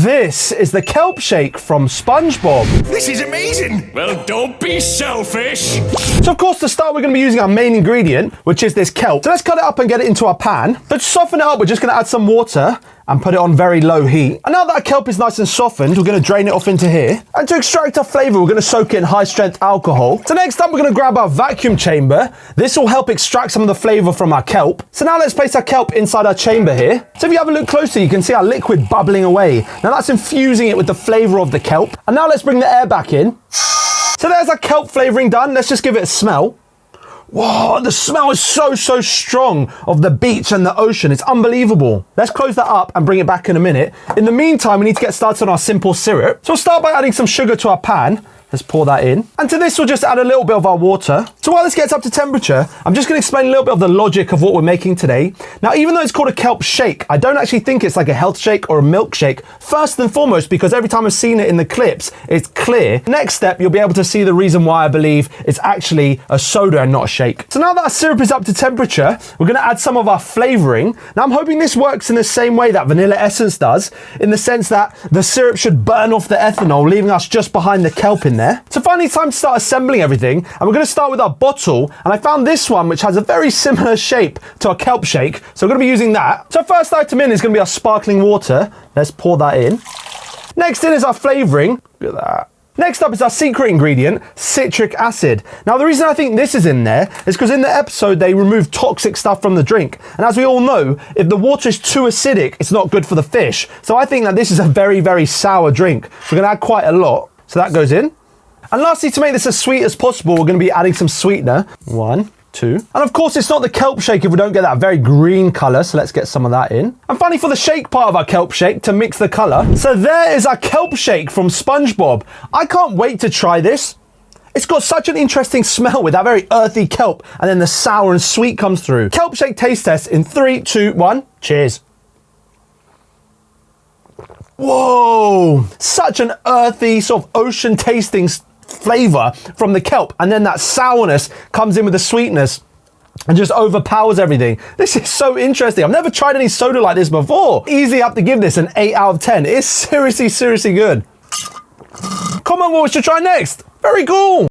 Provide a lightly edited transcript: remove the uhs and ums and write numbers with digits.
This is the Kelp Shake from SpongeBob. This is amazing! Well, don't be selfish! So of course to start we're going to be using our main ingredient, which is this kelp. So let's cut it up and get it into our pan. But to soften it up, we're just going to add some water and put it on very low heat. And now that our kelp is nice and softened, we're going to drain it off into here. And to extract our flavour, we're going to soak it in high-strength alcohol. So next up, we're going to grab our vacuum chamber. This will help extract some of the flavour from our kelp. So now let's place our kelp inside our chamber here. So if you have a look closer, you can see our liquid bubbling away. Now that's infusing it with the flavour of the kelp. And now let's bring the air back in. So there's our kelp flavouring done. Let's just give it a smell. Whoa, the smell is so strong of the beach and the ocean. It's unbelievable. Let's close that up and bring it back in a minute. In the meantime, we need to get started on our simple syrup. So we'll start by adding some sugar to our pan. Let's pour that in. And to this, we'll just add a little bit of our water. So while this gets up to temperature, I'm just going to explain a little bit of the logic of what we're making today. Now, even though it's called a kelp shake, I don't actually think it's like a health shake or a milkshake. First and foremost, because every time I've seen it in the clips, it's clear. Next step, you'll be able to see the reason why I believe it's actually a soda and not a shake. So now that our syrup is up to temperature, we're going to add some of our flavoring. Now, I'm hoping this works in the same way that vanilla essence does, in the sense that the syrup should burn off the ethanol, leaving us just behind the kelp in there. So finally, it's time to start assembling everything. And we're going to start with our bottle. And I found this one, which has a very similar shape to a kelp shake. So we're going to be using that. So first item in is going to be our sparkling water. Let's pour that in. Next in is our flavoring. Look at that. Next up is our secret ingredient, citric acid. Now, the reason I think this is in there is because in the episode, they remove toxic stuff from the drink. And as we all know, if the water is too acidic, it's not good for the fish. So I think that this is a very sour drink. So we're going to add quite a lot. So that goes in. And lastly, to make this as sweet as possible, we're going to be adding some sweetener. 1, 2. And of course, it's not the kelp shake if we don't get that very green colour. So let's get some of that in. And finally, for the shake part of our kelp shake, to mix the colour. So there is our kelp shake from SpongeBob. I can't wait to try this. It's got such an interesting smell with that very earthy kelp. And then the sour and sweet comes through. Kelp shake taste test in 3, 2, 1. Cheers. Whoa, such an earthy sort of ocean tasting flavour from the kelp, and then that sourness comes in with the sweetness and just overpowers everything. This is so interesting. I've never tried any soda like this before. Easily have to give this an 8 out of 10. It's seriously good. Comment what we should try next. Very cool.